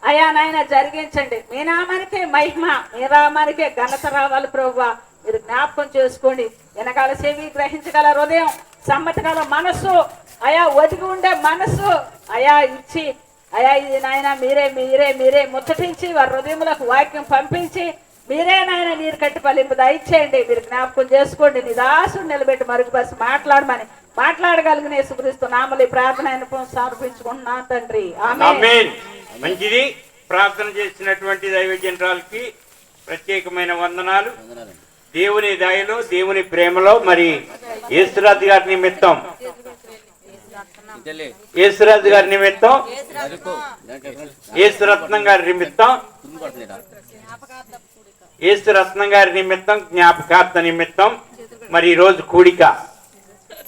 అయా నాయన జరిగించండి. మీ నామానికే మహిమ, మీ నామానికే ఘనత రావాలి ప్రభువా. మీరు జ్ఞాపకం చేసుకోండి. వెనకాల చెవి గ్రహించగల హృదయం, సమ్మతిగల మనస్సు, అయా ఒదిగి ఉండే మనస్సు అయా ఇచ్చి, అయా ఇది నాయన మీరే మీరే మీరే ముచ్చటించి వారి హృదయములకు వాక్యం పంపించి మీరే నాయన నీరు కట్టి ఫలింపు దయచేయండి. మీరు జ్ఞాపకం చేసుకోండి. నీ దాసుడు నిలబెట్టి మరుగుపరిచి మాట్లాడమని మాట్లాడగలిగిన యేసుక్రీస్తు నామములో ప్రార్థన సమర్పించుకుంటున్నాను తండ్రి. ఆమేన్. మంచిది. ప్రార్థన చేసినటువంటి దైవజనరాలకి ప్రత్యేకమైన వందనాలు. దేవుని దయలో, దేవుని ప్రేమలో మరి యేసురాజు గారి నిమిత్తం, యేసురాజు గారి నిమిత్తం, యేసురత్నం గారి నిమిత్తం, యేసురత్నం గారి నిమిత్తం, జ్ఞాపకార్థ నిమిత్తం మరి ఈరోజు కూడిక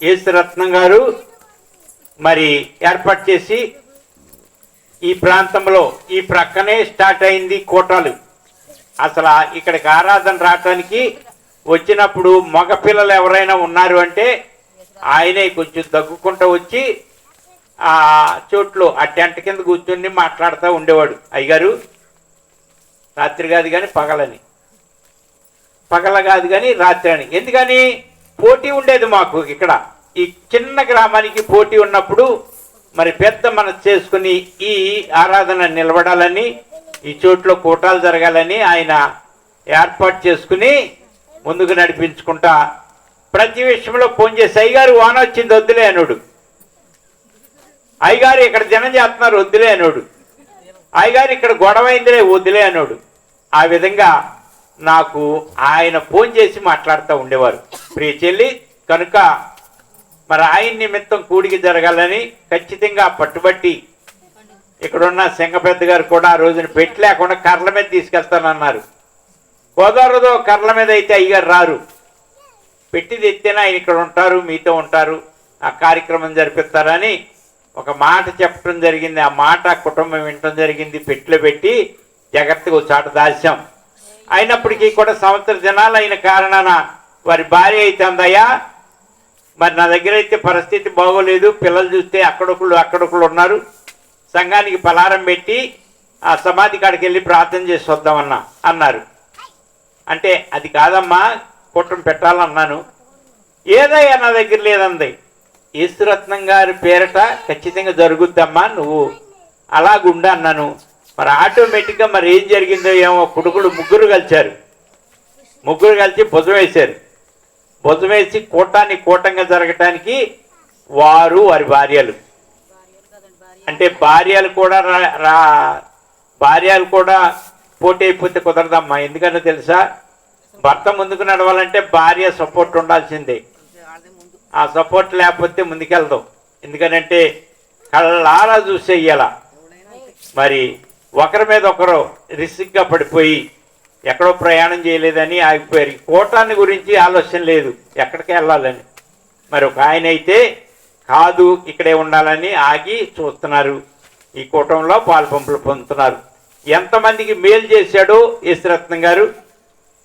యేసురత్నం గారు మరి ఏర్పాటు చేసి ఈ ప్రాంతంలో ఈ ప్రక్కనే స్టార్ట్ అయింది కోటాలు. అసలు ఇక్కడికి ఆరాధన రావటానికి వచ్చినప్పుడు మగపిల్లలు ఎవరైనా ఉన్నారు అంటే ఆయనే కొంచెం దగ్గుకుంటూ వచ్చి ఆ చోట్లో ఆ టెంట్ కింద కూర్చొని మాట్లాడుతూ ఉండేవాడు. అయ్యగారు రాత్రి కాదు కానీ పగలని, పగల కాదు కానీ రాత్రి అని. ఎందుకని పోటీ ఉండేది మాకు ఇక్కడ ఈ చిన్న గ్రామానికి. పోటీ ఉన్నప్పుడు మరి పెద్ద మనసు చేసుకుని ఈ ఆరాధన నిలబడాలని, ఈ చోట్లో కూటాలు జరగాలని ఆయన ఏర్పాటు చేసుకుని ముందుకు నడిపించుకుంటా ప్రతి విషయంలో ఫోన్ చేసి అయ్యగారు వాన వచ్చింది వద్దులే అనుడు, అయ్యగారు ఇక్కడ జనం చేస్తున్నారు వద్దులే అనుడు, అయ్యగారు ఇక్కడ గొడవ అయిందిలే వద్దులే అనుడు. ఆ విధంగా నాకు ఆయన ఫోన్ చేసి మాట్లాడుతూ ఉండేవారు. ప్రియ చెల్లి కనుక మరి ఆయన నిమిత్తం కూడికి జరగాలని ఖచ్చితంగా పట్టుబట్టి ఇక్కడున్న సింగపెద్ద గారు కూడా ఆ రోజున పెట్టి లేకుండా కర్రల మీద తీసుకెళ్తానన్నారు. కుదరదో, కర్రల మీద అయితే అయ్యగారు రారు, పెట్టి తెస్తేనే ఆయన ఇక్కడ ఉంటారు, మీతో ఉంటారు, ఆ కార్యక్రమం జరిపిస్తారని ఒక మాట చెప్పడం జరిగింది. ఆ మాట కుటుంబం వినటం జరిగింది. పెట్టిలో పెట్టి జాగ్రత్తగా ఒక చాట దాచాం. అయినప్పటికీ కూడా సంవత్సర దినాలు అయిన కారణాన వారి భార్య అయితే అందయ్యా మరి నా దగ్గర అయితే పరిస్థితి బాగోలేదు, పిల్లలు చూస్తే అక్కడొకళ్ళు ఉన్నారు, సంఘానికి పలారం పెట్టి ఆ సమాధి కాడికి వెళ్ళి ప్రార్థన చేసి వద్దామన్నా అన్నారు. అంటే అది కాదమ్మా కుటుంబం పెట్టాలన్నాను. ఏదయ్యా నా దగ్గర లేదంది. యేసురత్నం గారి పేరట ఖచ్చితంగా జరుగుద్దమ్మా, నువ్వు అలాగుండా అన్నాను. మరి ఆటోమేటిక్గా మరి ఏం జరిగిందో ఏమో, కొడుకులు ముగ్గురు కలిసి భుజం వేశారు. భుజం వేసి కూటంగా జరగటానికి వారి భార్యలు అంటే భార్యలు కూడా పోటీ అయిపోతే కుదరదమ్మా. ఎందుకన్నా తెలుసా, భర్త ముందుకు నడవాలంటే భార్య సపోర్ట్ ఉండాల్సిందే. ఆ సపోర్ట్ లేకపోతే ముందుకెళ్దాం. ఎందుకనంటే కళ్ళారా చూసేయాల. మరి ఒకరి మీద ఒకరు రిస్క్గా పడిపోయి ఎక్కడో ప్రయాణం చేయలేదని ఆగిపోయారు. కూటాన్ని గురించి ఆలోచన లేదు, ఎక్కడికి వెళ్ళాలని. మరి ఒక ఆయన అయితే కాదు ఇక్కడే ఉండాలని ఆగి చూస్తున్నారు. ఈ కూటంలో పాలు పంపులు పొందుతున్నారు. ఎంతమందికి మేలు చేశాడో యేసురత్నం గారు,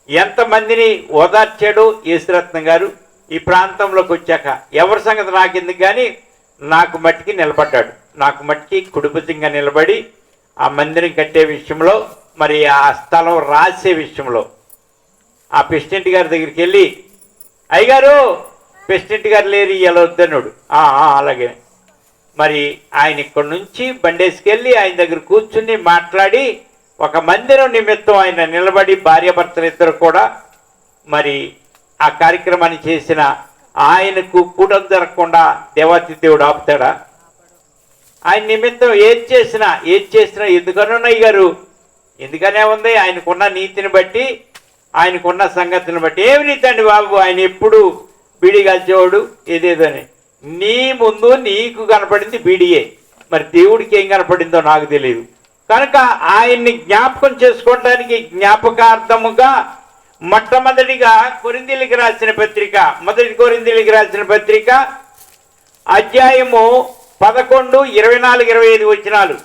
ఎంతమందిని ఓదార్చాడో యేసురత్నం గారు. ఈ ప్రాంతంలోకి వచ్చాక ఎవరి సంగతి నాకెందుకు కానీ నాకు మట్టికి నిలబడ్డాడు. నాకు మట్టికి కుడిభుజంగా నిలబడి ఆ మందిరం కట్టే విషయంలో, మరి ఆ స్థలం రాసే విషయంలో ఆ ప్రెసిడెంట్ గారి దగ్గరికి వెళ్ళి అయ్యగారు ప్రెసిడెంట్ గారు లేరు ఇలా వద్దన్నాడు. అలాగే మరి ఆయన ఇక్కడి నుంచి బండేసుకెళ్ళి ఆయన దగ్గర కూర్చుని మాట్లాడి ఒక మందిరం నిమిత్తం ఆయన నిలబడి భార్యాభర్తలు ఇద్దరు కూడా మరి ఆ కార్యక్రమాన్ని చేసిన ఆయనకు కూడం జరగకుండా దేవాతి దేవుడు ఆపుతాడా? ఆయన నిమిత్తం ఏది చేసినా ఎందుకనో గారు ఎందుకనే ఉంది, ఆయనకున్న నీతిని బట్టి, ఆయనకున్న సంగతిని బట్టి. ఏమి నీతి అండి బాబు, ఆయన ఎప్పుడు బీడీ కాల్చేవాడు ఏదేదని. నీ ముందు నీకు కనపడింది బీడీయే, మరి దేవుడికి ఏం కనపడిందో నాకు తెలియదు. కనుక ఆయన్ని జ్ఞాపకం చేసుకోవడానికి జ్ఞాపకార్థముగా మొట్టమొదటిగా కొరింథీయులకు రాసిన పత్రిక, మొదటి కొరింథీయులకు రాసిన పత్రిక అధ్యాయము 11, 24, 25 వచనాలు.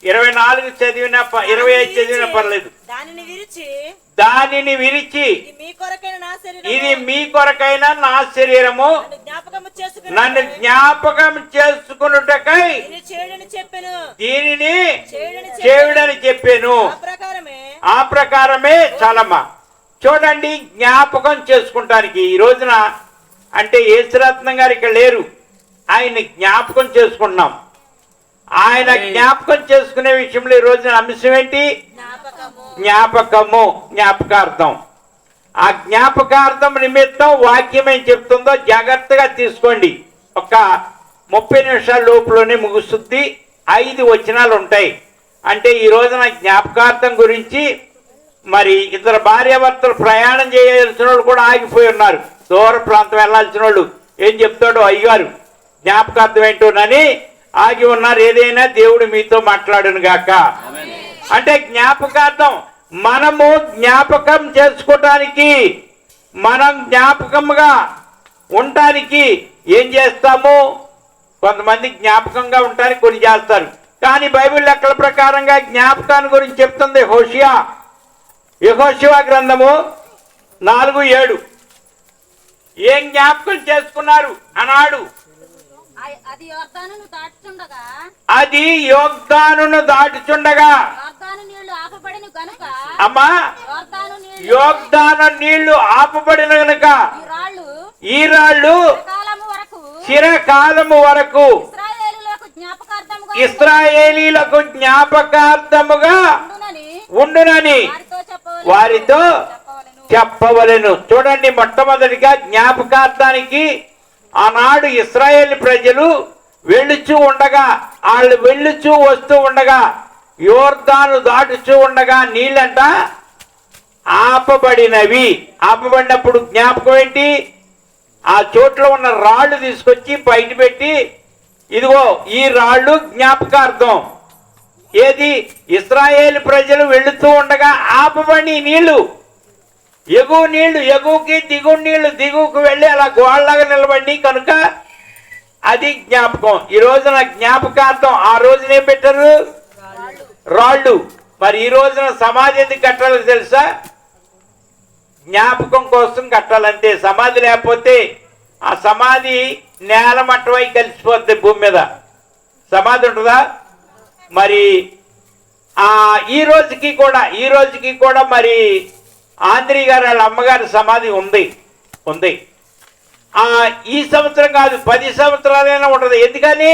24 చదివినా 25 చదివినా పర్లేదు. దానిని విరిచి ఇది మీ కొరకైన నా శరీరము, నన్ను జ్ఞాపకం చేసుకున్నటకై దీనిని చేయుడని చెప్పాను. ఆ ప్రకారమే చాలమ్మా. చూడండి, జ్ఞాపకం చేసుకుంటానికి ఈ రోజున అంటే యేసురత్నం గారు ఇక్కడ లేరు, ఆయన జ్ఞాపకం చేసుకుంటున్నాం. ఆయన జ్ఞాపకం చేసుకునే విషయంలో ఈ రోజున అంశం ఏంటి? జ్ఞాపకము, జ్ఞాపకార్థం. ఆ జ్ఞాపకార్థం నిమిత్తం వాక్యం ఏం చెప్తుందో జాగ్రత్తగా తీసుకోండి. ఒక 30 నిమిషాల లోపులోనే ముగుస్తుంది. 5 వచనాలు ఉంటాయి. అంటే ఈ రోజున జ్ఞాపకార్థం గురించి మరి ఇద్దరు భార్యాభర్తలు ప్రయాణం చేయాల్సిన వాళ్ళు కూడా ఆగిపోయి ఉన్నారు. దూర ప్రాంతం వెళ్ళాల్సిన వాళ్ళు ఏం చెప్తాడో అయ్యగారు జ్ఞాపకార్థం ఏంటోనని ఆగి ఉన్నారు. ఏదైనా దేవుడు మీతో మాట్లాడును గాక. అంటే జ్ఞాపకార్థం మనము జ్ఞాపకం చేసుకోవటానికి, మనం జ్ఞాపకంగా ఉండటానికి ఏం చేస్తాము? కొంతమంది జ్ఞాపకంగా ఉండటానికి కొన్ని చేస్తారు. కానీ బైబిల్ లెక్కల ప్రకారంగా జ్ఞాపకాన్ని గురించి చెప్తుంది యెహోషువ గ్రంథము 4:7. ఏం జ్ఞాపకం చేసుకున్నారు అన్నాడు? అది యోర్దానును దాటుచుండగా అమ్మా, యోర్దాను నీళ్లు ఆపబడిన గనుక ఈ రాళ్ళు చిరకాలము వరకు ఇశ్రాయేలీలకు జ్ఞాపకార్థముగా ఉండునని వారితో చెప్పవలెను. చూడండి, మొట్టమొదటిగా జ్ఞాపకార్థానికి ఆనాడు ఇశ్రాయేల్ ప్రజలు వెళ్ళుచూ ఉండగా, వాళ్ళు వెళ్ళుచూ వస్తూ ఉండగా, యోర్దాను దాటుచూ ఉండగా నీళ్ళంట ఆపబడినవి. ఆపబడినప్పుడు జ్ఞాపకం ఏంటి? ఆ చోట్ల ఉన్న రాళ్ళు తీసుకొచ్చి బయట పెట్టి, ఇదిగో ఈ రాళ్ళు జ్ఞాపకార్థం. ఏది? ఇశ్రాయేల్ ప్రజలు వెళుతూ ఉండగా ఆపబడి నీళ్లు, ఎగువ నీళ్లు ఎగువకి, దిగువ నీళ్లు దిగువకు వెళ్ళి అలా గోళ్ళగా నిలబడి కనుక అది జ్ఞాపకం. ఈ రోజున జ్ఞాపకార్థం ఆ రోజున ఏం పెట్టారు? రాళ్ళు. మరి ఈ రోజున సమాధి ఎందుకు కట్టాలో తెలుసా? జ్ఞాపకం కోసం కట్టాలంటే. సమాధి లేకపోతే ఆ సమాధి నేల మట్టమై కలిసిపోద్ది భూమి మీద. సమాధి ఉంటుందా? మరి ఈ రోజుకి కూడా మరి ఆంధ్రీ గారు వాళ్ళ అమ్మగారి సమాధి ఉంది. ఈ సంవత్సరం కాదు, 10 సంవత్సరాలైనా ఉంటుంది. ఎందుకని?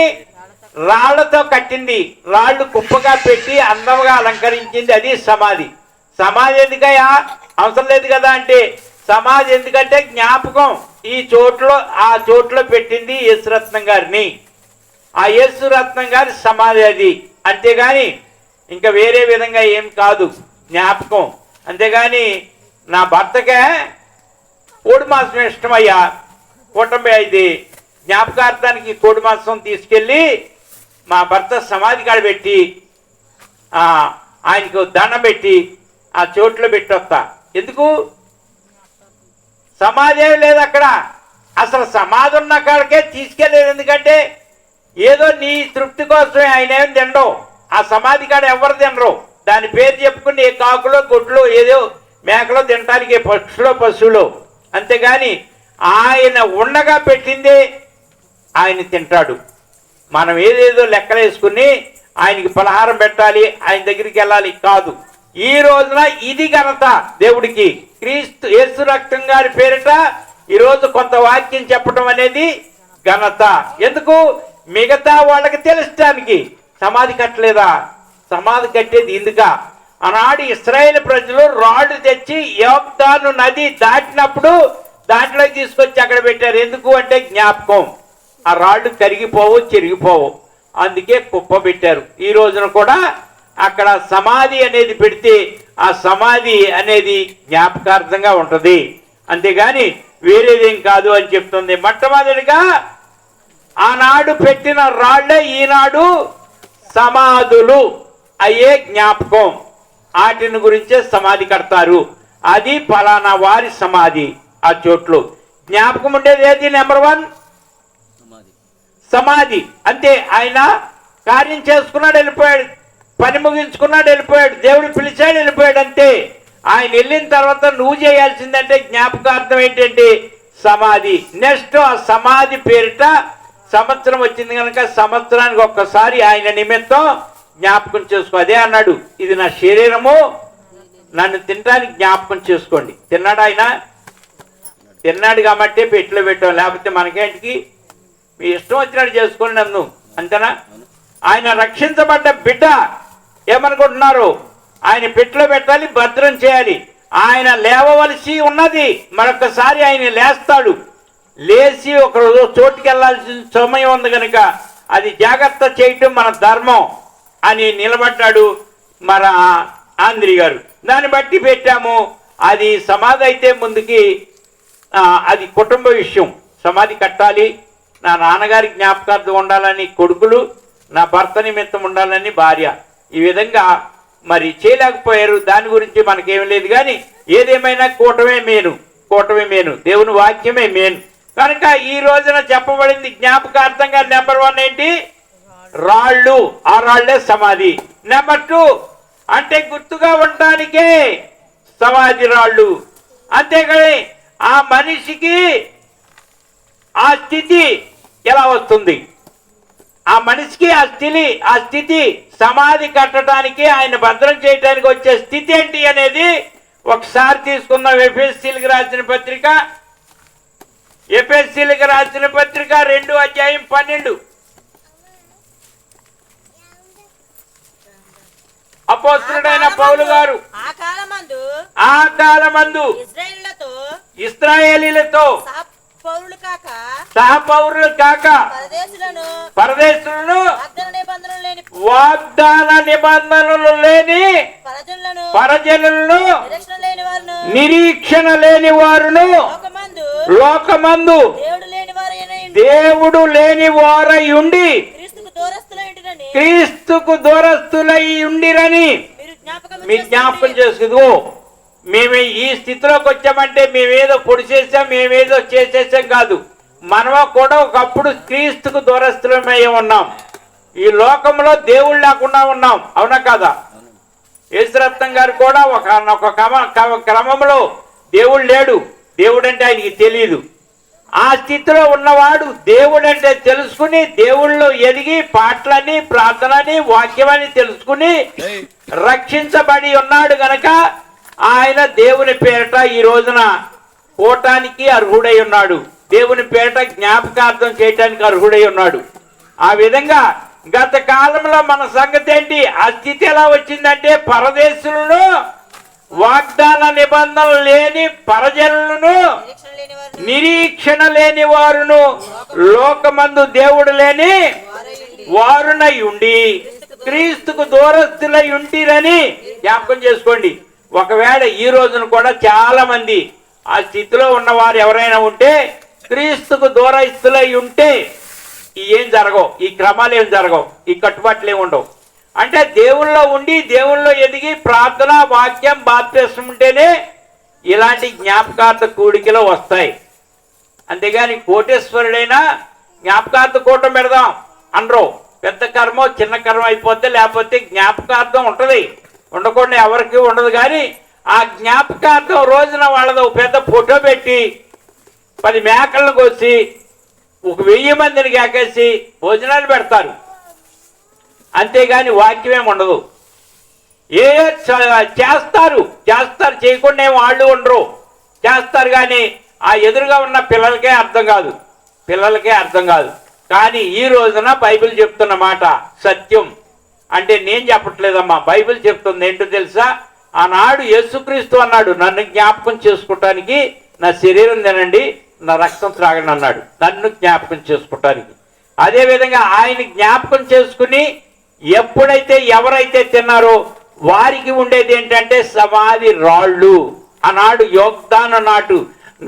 రాళ్లతో కట్టింది, రాళ్ళు కుప్పగా పెట్టి అందంగా అలంకరించింది. అది సమాధి. సమాధి ఎందుకయ్యా? అవసరం లేదు కదా అంటే, సమాధి ఎందుకంటే జ్ఞాపకం. ఆ చోట్లో పెట్టింది యేసురత్నం గారిని. ఆ యేసురత్నం గారి సమాధి అది. అంతేగాని ఇంకా వేరే విధంగా ఏం కాదు, జ్ఞాపకం. అంతేగాని నా భర్తకే కోడి మాంసం ఇష్టమయ్యా, కుటుంబ ఇది జ్ఞాపకార్థానికి కోడి మాంసం తీసుకెళ్ళి మా భర్త సమాధి కాడ పెట్టి ఆయనకు దండం పెట్టి ఆ చోట్లో పెట్టొస్తా. ఎందుకు? సమాధి ఏమి లేదు అక్కడ. అసలు సమాధి ఉన్న కాడికే తీసుకెళ్ళలేదు. ఎందుకంటే ఏదో నీ తృప్తి కోసమే. ఆయన ఏమి తినరు. ఆ సమాధి కాడ ఎవరు తినరు. దాని పేరు చెప్పుకుని ఏ కాకులో గుడ్లు ఏదో మేకలో తినటానికి పశువులో. అంతేగాని ఆయన ఉండగా పెట్టిందే ఆయన తింటాడు. మనం ఏదేదో లెక్కలు వేసుకుని ఆయనకి పలహారం పెట్టాలి, ఆయన దగ్గరికి వెళ్ళాలి కాదు. ఈ రోజున ఇది ఘనత దేవుడికి. క్రీస్తు యేసు రక్తం గారి పేరిట ఈరోజు కొంత వాక్యం చెప్పడం అనేది ఘనత. ఎందుకు? మిగతా వాళ్ళకి తెలుస్తానికి. సమాధి కట్టలేదా? సమాధి కట్టేది ఇందుక. ఆనాడు ఇశ్రాయేలు ప్రజలు రాళ్ళు తెచ్చి యోర్దాను నది దాటినప్పుడు దాంట్లోకి తీసుకొచ్చి అక్కడ పెట్టారు. ఎందుకు అంటే జ్ఞాపకం. ఆ రాళ్ళు కరిగిపోవు, చెరిగిపోవు, అందుకే కుప్ప పెట్టారు. ఈ రోజున కూడా అక్కడ సమాధి అనేది పెడితే ఆ సమాధి అనేది జ్ఞాపకార్థంగా ఉంటుంది. అంతేగాని వేరేదేం కాదు అని చెప్తుంది. మొట్టమొదటిగా ఆనాడు పెట్టిన రాళ్లే ఈనాడు సమాధులు అయ్యే జ్ఞాపకం. వాటిని గురించే సమాధి కడతారు. అది ఫలానా వారి సమాధి. ఆ చోట్లు జ్ఞాపకం ఉండేది ఏది? నెంబర్ 1 సమాధి. అంతే. ఆయన కార్యం చేసుకున్నాడు, వెళ్ళిపోయాడు. పని ముగించుకున్నాడు, వెళ్ళిపోయాడు. దేవుడు పిలిచాడు, వెళ్ళిపోయాడు. అంతే. ఆయన వెళ్ళిన తర్వాత నువ్వు చేయాల్సిందంటే జ్ఞాపకార్థం ఏంటంటే సమాధి. నెక్స్ట్ ఆ సమాధి పేరిట సంవత్సరం వచ్చింది కనుక సంవత్సరానికి ఒక్కసారి ఆయన నిమిత్తం జ్ఞాపకం చేసుకో. అదే అన్నాడు, ఇది నా శరీరము, నన్ను తినడానికి జ్ఞాపకం చేసుకోండి. తిన్నాడు ఆయన, తిన్నాడు కాబట్టి పెట్టిలో పెట్టాం, లేకపోతే మనకేంటికి మీ ఇష్టం వచ్చినట్టు చేసుకోండి నన్ను, అంతేనా? ఆయన రక్షించబడ్డ బిడ్డ ఏమనుకుంటున్నారు? ఆయన పెట్టిలో పెట్టాలి, భద్రం చేయాలి. ఆయన లేవవలసి ఉన్నది, మరొకసారి ఆయన లేస్తాడు. లేచి ఒక చోటుకి వెళ్ళాల్సిన సమయం ఉంది కనుక అది జాగ్రత్త చేయటం మన ధర్మం అని నిలబడ్డాడు మన ఆంధ్రి గారు. దాన్ని బట్టి పెట్టాము. అది సమాధి అయితే ముందుకి అది కుటుంబ విషయం, సమాధి కట్టాలి. నా నాన్నగారి జ్ఞాపకార్థం ఉండాలని కొడుకులు, నా భర్త నిమిత్తం ఉండాలని భార్య. ఈ విధంగా మరి చేయలేకపోయారు. దాని గురించి మనకేం లేదు. కానీ ఏదేమైనా కూటమే మేను, కూటమే మేను, దేవుని వాక్యమే మేను కనుక ఈ రోజున చెప్పబడింది జ్ఞాపకార్థంగా. నెంబర్ 1 ఏంటి? రాళ్ళు. ఆ రాళ్లే సమాధి. నెంబర్ 2 అంటే గుర్తుగా ఉండడానికే సమాధి రాళ్ళు. అంతేకాని ఆ మనిషికి ఆ స్థితి ఎలా వస్తుంది? ఆ మనిషికి ఆ స్థితి సమాధి కట్టడానికి, ఆయన భద్రం చేయడానికి వచ్చే స్థితి ఏంటి అనేది ఒకసారి తీసుకున్నాం. ఎఫెసీయులకు రాసిన పత్రిక 2 అధ్యాయం 12. అపోస్తలుడైన పౌలు గారు ఆ కాలమందు ఇశ్రాయేలీలతో సహపౌరులు కాక పరదేశులను వాగ్దాన నిబంధనలు లేని పరజనులను నిరీక్షణ లేని వారును లోకమందు దేవుడు లేని వారై ఉండి క్రీస్తుకు దూరస్తులై ఉండిరని మీ జ్ఞాపకం చేసుకుందో. మేము ఈ స్థితిలోకి వచ్చామంటే మేమేదో పొడి చేసాం, మేమేదో చేసేసాం కాదు. మనము కూడా ఒకప్పుడు క్రీస్తుకు దూరస్తులమై ఉన్నాం. ఈ లోకంలో దేవుళ్ళు లేకుండా ఉన్నాం, అవునా కాదా? యేసురత్నం గారు కూడా ఒక క్రమంలో దేవుడు లేడు, దేవుడు అంటే ఆయనకి తెలియదు. ఆ స్థితిలో ఉన్నవాడు దేవుడు అంటే తెలుసుకుని దేవుళ్ళు ఎదిగి పాటలని, ప్రార్థనని, వాక్యమని తెలుసుకుని రక్షించబడి ఉన్నాడు గనక ఆయన దేవుని పేరట ఈ రోజున పోవటానికి అర్హుడై ఉన్నాడు. దేవుని పేరట జ్ఞాపకార్థం చేయటానికి అర్హుడై ఉన్నాడు. ఆ విధంగా గత కాలంలో మన సంగతి ఏంటి? ఆ స్థితి ఎలా వచ్చిందంటే పరదేశులను, వాగ్దాన నిబంధనలు లేని పరజనులను, నిరీక్షణ లేని వారును, లోకమందు దేవుడు లేని వారునై ఉండి క్రీస్తుకు దూరస్తులై ఉంటిరని జ్ఞాపకం చేసుకోండి. ఒకవేళ ఈ రోజున కూడా చాలా మంది ఆ స్థితిలో ఉన్నవారు ఎవరైనా ఉంటే, క్రీస్తుకు దూరస్తులై ఉంటే ఏం జరగవు, ఈ క్రమాలు ఏం జరగవు, ఈ కట్టుబాట్లు ఏమి ఉండవు. అంటే దేవుల్లో ఉండి దేవుల్లో ఎదిగి ప్రార్థన, వాక్యం, బాప్తిస్మం ఉంటేనే ఇలాంటి జ్ఞాపకార్థ కూడికలు వస్తాయి. అంతేగాని కోటేశ్వరుడైనా జ్ఞాపకార్థ కూటం పెడదాం అనరు. పెద్ద కర్మ చిన్న కర్మ అయిపోతే, లేకపోతే జ్ఞాపకార్థం ఉంటుంది, ఉండకుండా ఎవరికి ఉండదు. కానీ ఆ జ్ఞాపకార్థం రోజున వాళ్ళది పెద్ద ఫోటో పెట్టి 10 మేకలను కోసి 1000 మందిని కేకేసి భోజనాలు పెడతారు. అంతేగాని వాక్యమేమి ఉండదు. చేస్తారు చేయకుండా వాళ్ళు ఉండరు, చేస్తారు. కానీ ఆ ఎదురుగా ఉన్న పిల్లలకే అర్థం కాదు. కానీ ఈ రోజున బైబిల్ చెప్తున్న మాట సత్యం. అంటే నేను చెప్పట్లేదమ్మా, బైబిల్ చెప్తుంది. ఏంటో తెలుసా? ఆనాడు యేసుక్రీస్తు అన్నాడు, నన్ను జ్ఞాపకం చేసుకోవటానికి నా శరీరం తినండి, నా రక్తం త్రాగండి అన్నాడు, నన్ను జ్ఞాపకం చేసుకోవటానికి. అదేవిధంగా ఆయన జ్ఞాపకం చేసుకుని ఎప్పుడైతే ఎవరైతే తిన్నారో వారికి ఉండేది ఏంటంటే సమాధి రాళ్ళు. ఆనాడు యోర్దాను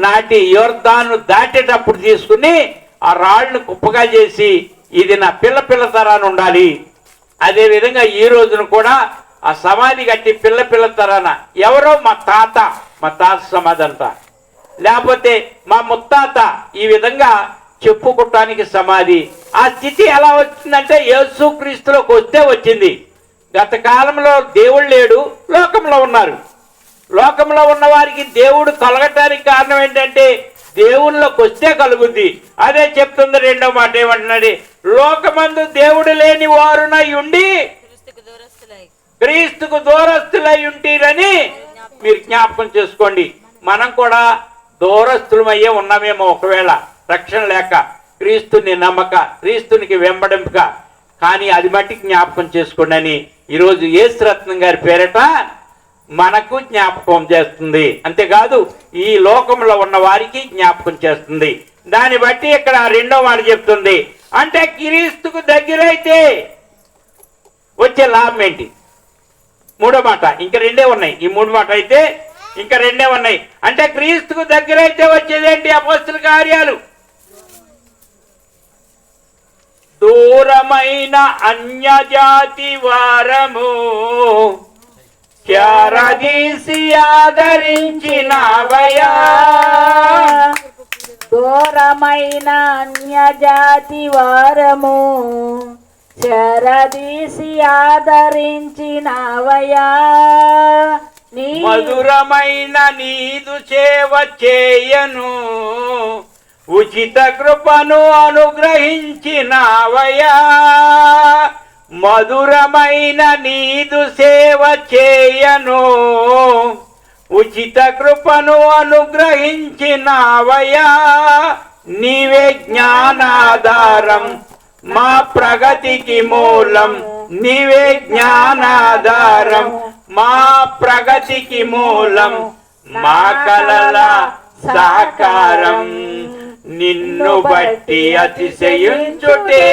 నాటి యోర్దాను దాటేటప్పుడు తీసుకుని ఆ రాళ్ళను కుప్పగా చేసి ఇది నా పిల్ల తరాన్ని ఉండాలి. అదేవిధంగా ఈ రోజున కూడా ఆ సమాధి కట్టి పిల్ల తరాన ఎవరో మా తాత సమాధి అంట, లేకపోతే మా ముత్తాత, ఈ విధంగా చెప్పుకోవటానికి సమాధి. ఆ స్థితి ఎలా వచ్చిందంటే యేసుక్రీస్తులోకి వస్తే వచ్చింది. గత కాలంలో దేవుడు లేడు, లోకంలో ఉన్నారు. లోకంలో ఉన్న వారికి దేవుడు కలగటానికి కారణం ఏంటంటే దేవుళ్ళకి వస్తే కలుగుద్ది. అదే చెప్తుంది 2వ మాట. ఏమంటున్నాడు? లోకమందు దేవుడు లేని వారునై ఉండి క్రీస్తుకు దూరస్తులై ఉంటీరని మీరు జ్ఞాపకం చేసుకోండి. మనం కూడా దూరస్తులమయ్యే ఉన్నామేమో ఒకవేళ రక్షణ లేక, క్రీస్తుని నమ్మక, క్రీస్తునికి వెంబడింపక. కానీ అది మట్టి జ్ఞాపకం చేసుకోండి అని ఈరోజు యేసురత్నం గారి పేరట మనకు జ్ఞాపకం చేస్తుంది. అంతేకాదు ఈ లోకంలో ఉన్న వారికి జ్ఞాపకం చేస్తుంది. దాన్ని బట్టి ఇక్కడ రెండో మాట చెప్తుంది, అంటే క్రీస్తుకు దగ్గరైతే వచ్చే లాభం ఏంటి? మూడో మాట. ఇంకా రెండే ఉన్నాయి. ఈ మూడు మాట అయితే ఇంకా రెండే ఉన్నాయి. అంటే క్రీస్తుకు దగ్గరైతే వచ్చేదేంటి? అపోస్తల కార్యాలు. దూరమైన అన్యజాతి వారము చారదీసి ఆదరించినవయా. దూరమైన అన్యజాతి వారము చెరదీసి ఆదరించినవయా. మధురమైన నీదు సేవ చేయను, ఉచిత కృపను అనుగ్రహించినవయా. మధురమైన నీదు సేవ చేయను, ఉచిత కృపను అనుగ్రహించినవయా. నీవే జ్ఞానాధారం మా ప్రగతికి మూలం, నీవే జ్ఞానాధారం మా ప్రగతికి మూలం, మా కలల సాకారం. నిన్ను బట్టి అతిశయించుటే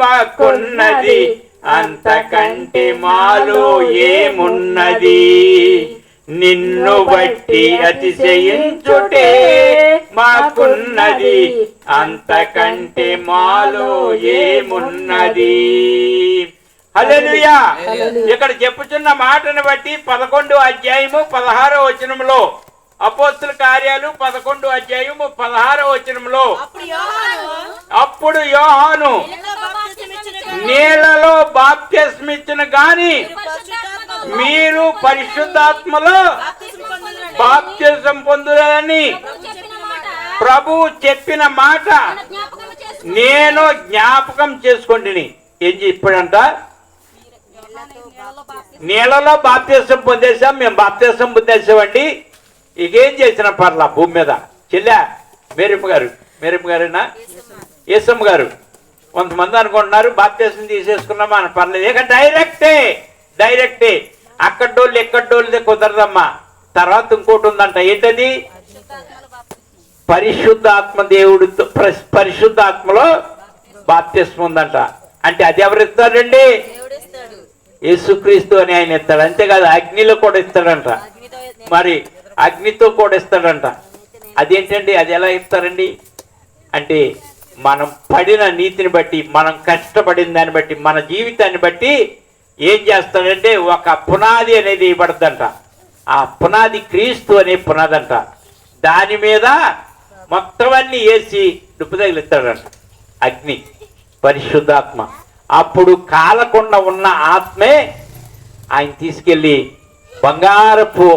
మాకున్నది, అంతకంటే మాలో ఏమున్నది. నిన్ను బట్టి అతిశయించుటే మాకున్నది, అంతకంటే మాలో ఏమున్నది. హల్లెలూయా. ఇక్కడ చెప్పుచున్న మాటను బట్టి 11వ అధ్యాయము 16వ వచనంలో, అపోస్తల కార్యాలు 11వ అధ్యాయము 16వ వచనంలో, అప్పుడు యోహాను నీళ్లలో బాప్తిస్మిచ్చిన గాని మీరు పరిశుద్ధాత్మలో బాప్తిసం పొందురని ప్రభు చెప్పిన మాట నేను జ్ఞాపకం చేసుకుంటుని. ఏం చెప్పాడంట? నీళ్ళలో బాప్తిసం పొందేశాం, మేము బాప్తిసం పొందేసామండి. ఇకేం చేసిన పర్లా భూమి మీద. చెల్లె మేరమ్మ గారేనా యేసమ్మ గారు కొంతమంది అనుకుంటున్నారు బాప్తిసం తీసేసుకున్నామా అని. పర్లేదు, ఇక డైరెక్టే. అక్కడోళ్ళు ఎక్కడోళ్ళదే కుదరదమ్మా. తర్వాత ఇంకోటి ఉందంట. ఏంటది? పరిశుద్ధాత్మ దేవుడితో, పరిశుద్ధాత్మలో బాప్తిసం ఉందంట. అంటే అది ఎవరు ఇస్తారండి? యేసుక్రీస్తు అని ఆయన ఇస్తాడు. అంతేకాదు అగ్నిలో కూడా ఇస్తాడంట. మరి అగ్నితో కూడా ఇస్తాడంట. అదేంటండి? అది ఎలా ఇస్తారండి? అంటే మనం పడిన నీతిని బట్టి, మనం కష్టపడిన దాన్ని బట్టి, మన జీవితాన్ని బట్టి ఏం చేస్తాడంటే ఒక పునాది అనేది ఇవ్వబడదంట. ఆ పునాది క్రీస్తు అనే పునాది అంట. దాని మీద మొత్తం అన్ని వేసి డుప్పు తగిలిస్తాడంట అగ్ని, పరిశుద్ధాత్మ. అప్పుడు కాలకుండా ఉన్న ఆత్మే ఆయన తీసుకెళ్ళి బంగారపు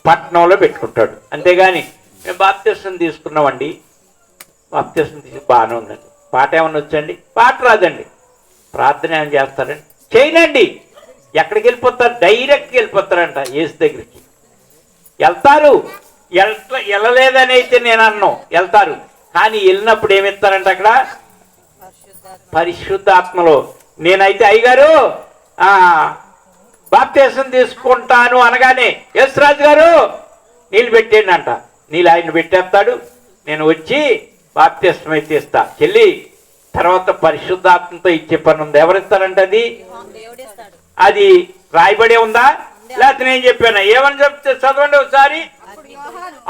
పట్టణంలో పెట్టుకుంటాడు. అంతేగాని మేము బాప్తిసం తీసుకున్నామండి, బాప్తిసం తీసి బాగానే ఉందండి, పాట ఏమన్నా వచ్చండి? పాట రాదండి. ప్రార్థన ఏమైనా చేస్తారండి? చేయనండి. ఎక్కడికి వెళ్ళిపోతారు? డైరెక్ట్గా వెళ్ళిపోతారంట యేసు దగ్గరికి. వెళ్తారు. వెళ్ళలేదని అయితే నేను అన్నాను, వెళ్తారు. కానీ వెళ్ళినప్పుడు ఏమిస్తారంట అక్కడ? పరిశుద్ధాత్మలో. నేనైతే అయ్యగారు బాప్తిసం తీసుకుంటాను అనగానే యేసురాజు గారు నీళ్ళు పెట్టేయండి అంట. నీళ్ళు ఆయన పెట్టేస్తాడు. నేను వచ్చి బాప్తిసం అయితే ఇస్తా. చెల్లి తర్వాత పరిశుద్ధాత్మతో ఇచ్చే పని ఉంది. ఎవరిస్తారంట? అది రాయబడే ఉందా? లేకపోతే నేను చెప్పాను? ఏమని చెప్తే చదవండి ఒకసారి.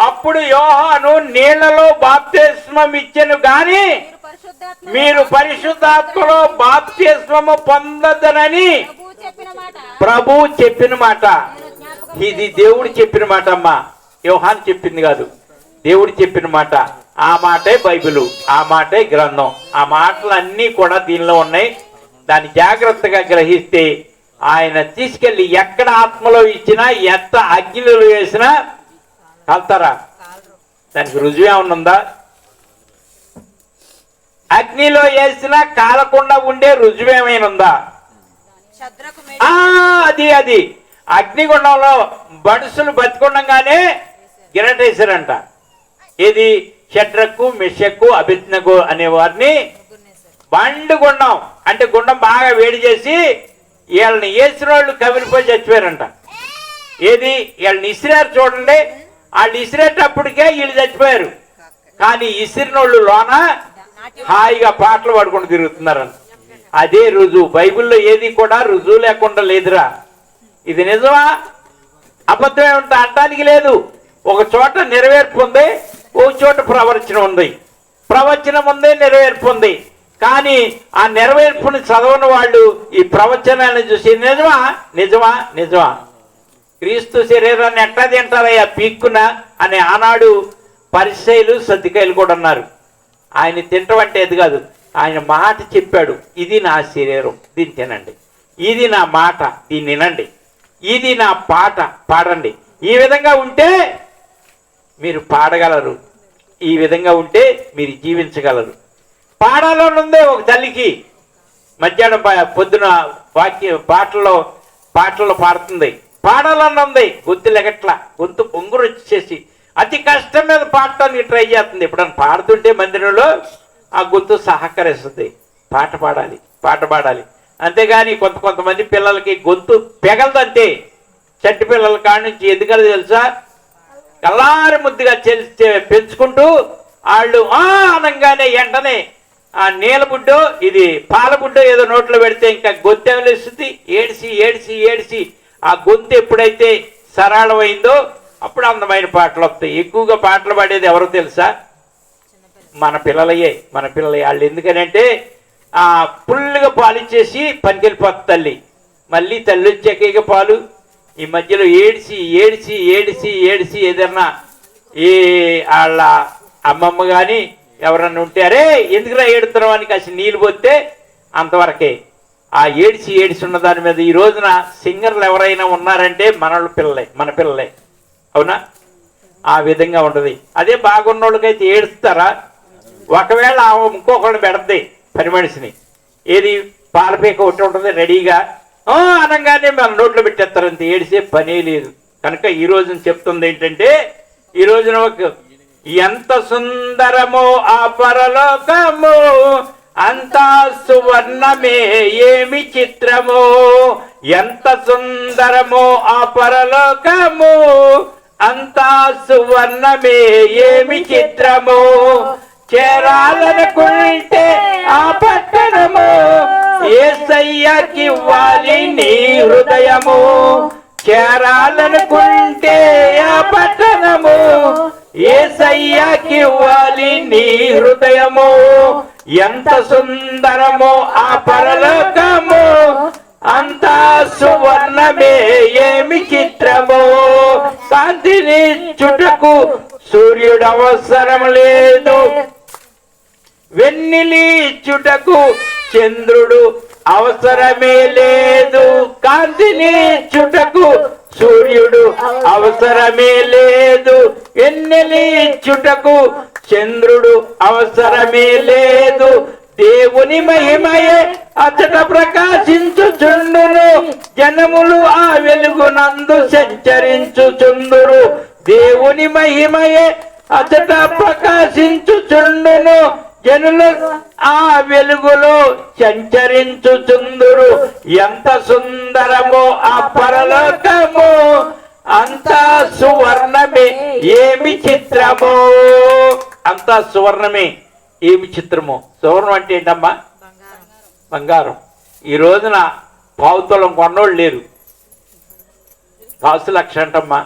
అప్పుడు యోహాను నీళ్లలో బాప్తిస్మం ఇచ్చెను గాని మీరు పరిశుద్ధాత్మలో బాప్తిస్మము పొందదనని ప్రభు చెప్పిన మాట. ఇది దేవుడు చెప్పిన మాట అమ్మా, యోహాను చెప్పింది కాదు. దేవుడు చెప్పిన మాట. ఆ మాటే బైబిలు, ఆ మాటే గ్రంథం. ఆ మాటలన్నీ కూడా దీనిలో ఉన్నాయి. దాన్ని జాగ్రత్తగా గ్రహిస్తే ఆయన తీసుకెళ్ళి ఎక్కడ ఆత్మలో ఇచ్చినా, ఎంత అగ్నిలో వేసినా కలుతారా? దానికి రుజువు ఏమన్నా ఉందా? అగ్నిలో వేసినా కాలకుండా ఉండే రుజువు ఏమైనా ఉందా? అది అగ్నిగుండంలో బడుసులు బతికుండగానే గిరటేశారంట. ఇది షడ్రకు మెషకు అభిజ్ఞకు అనే వారిని బండు గుండం అంటే గుండం బాగా వేడి చేసి వీళ్ళని వేసిన వాళ్ళు కవిలిపోయి చచ్చిపోయారంట. ఏది వీళ్ళని ఇసిరారు చూడండి, వాళ్ళు ఇసిరేటప్పటికే వీళ్ళు చచ్చిపోయారు. కానీ ఇసిరినోళ్ళు లోన హాయిగా పాటలు పాడుకుంటూ తిరుగుతున్నారంట. అదే రుజువు. బైబిల్లో ఏది కూడా రుజువు లేకుండా లేదురా. ఇది నిజమా అబద్ధమే ఉంటా అంటానికి లేదు. ఒక చోట నెరవేర్పు ఉంది, ఒక చోట ప్రవచనం ఉంది. ప్రవచనం ఉంది, నెరవేర్పు ఉంది. కానీ ఆ నెరవేర్పుని చదవని వాళ్ళు ఈ ప్రవచనాన్ని చూసి నిజమా నిజమా నిజమా క్రీస్తు శరీరాన్ని ఎట్టా తింటారయ్యా పీక్కున అని ఆనాడు పరిసయ్యులు సద్దుకాయలు కూడా అన్నారు. ఆయన తింటం అంటే అది కాదు, ఆయన మాట చెప్పాడు, ఇది నా శరీరం దీన్ని తినండి, ఇది నా మాట దీన్ని వినండి, ఇది నా పాట పాడండి. ఈ విధంగా ఉంటే మీరు పాడగలరు, ఈ విధంగా ఉంటే మీరు జీవించగలరు. పాడాలనుందే ఒక తల్లికి. మధ్యాహ్నం పొద్దున పాటల్లో పాడుతుంది, పాడాలనుంది. గొంతు లెగట్ల, గొంతు పొంగురు వచ్చేసి అతి కష్టం మీద పాడటానికి ట్రై చేస్తుంది. ఎప్పుడన్నా పాడుతుంటే మందిరంలో ఆ గొంతు సహకరిస్తుంది. పాట పాడాలి. అంతేగాని కొంతమంది పిల్లలకి గొంతు పెగలదంతే. చట్టి పిల్లల కాడి నుంచి ఎందుకని తెలుసా, కల్లారి ముద్దుగా పెంచుకుంటూ వాళ్ళు అనగానే వెంటనే ఆ నీలబుడ్డో ఇది పాలబుడ్డో ఏదో నోట్లో పెడితే ఇంకా గొంతు ఎవలేస్తుంది. ఏడిసి ఆ గొంతు ఎప్పుడైతే సరళమైందో అప్పుడు అందమైన పాటలు వస్తాయి. ఎక్కువగా పాటలు పాడేది ఎవరో తెలుసా, మన పిల్లలయ్యే. వాళ్ళు ఎందుకనంటే ఫుల్గా పాలు ఇచ్చేసి పనికెళ్ళిపోతుంది తల్లి. మళ్ళీ తల్లి వచ్చాక పాలు ఈ మధ్యలో ఏడిసి ఏదన్నా వాళ్ళ అమ్మమ్మ కానీ ఎవరన్నా ఉంటే అరే ఎందుకురా ఏడుతున్నావు అని కాసి నీళ్ళు పోతే అంతవరకే. ఆ ఏడిసి ఉన్న దాని మీద ఈ రోజున సింగర్లు ఎవరైనా ఉన్నారంటే మన పిల్లలే అవునా. ఆ విధంగా ఉంటుంది. అదే బాగున్నోళ్ళకైతే ఏడుస్తారా. ఒకవేళ ఇంకొకళ్ళు పెడద్ది పని మనిషిని, ఏది పాలపేక ఒకటి ఉంటుంది రెడీగా అనగానే మన నోట్లో పెట్టేస్తారు, అంత ఏడిసే పనే లేదు. కనుక ఈ రోజున చెప్తుంది ఏంటంటే, ఈ రోజున ఎంత సుందరమో ఆ పరలోకము, అంతా సువర్ణమే ఏమి చిత్రమో. ఎంత సుందరమో ఆ పరలోకము, అంతా సువర్ణమే ఏమి చిత్రము. చేరాలనుకుంటే ఆ పట్టణము, యేసయ్యకి ఇవ్వాలి నీ హృదయము. చేరాలనుకుంటే ఆ పట్టణము, యేసయ్యకి ఇవ్వాలి నీ హృదయము. ఎంత సుందరమో ఆ పరలోకము, అంతా సువర్ణమే ఏమి చిత్రము. కాంతిని చుటకు సూర్యుడు అవసరం లేదు, వెన్నెలి చుటకు చంద్రుడు అవసరమే లేదు. కాంతిని చుటకు సూర్యుడు అవసరమే లేదు, వెన్నెలి చుటకు చంద్రుడు అవసరమే లేదు. దేవుని మహిమయే అచట ప్రకాశించుచుండును, జనములు ఆ వెలుగునందు సంచరించుచుందురు. దేవుని మహిమయే అచట ప్రకాశించుచుండును, జనులు ఆ వెలుగులో సంచరించుచుందురు. ఎంత సుందరమో ఆ పరలోకము, అంతా సువర్ణమే ఏమి చిత్రమో. అంతా సువర్ణమే ఏమి చిత్రమో. సువర్ణం అంటే ఏంటమ్మా, బంగారం. ఈ రోజున పావుతలం కొన్నోళ్ళు లేరు, కాసు లక్ష అంటమ్మా.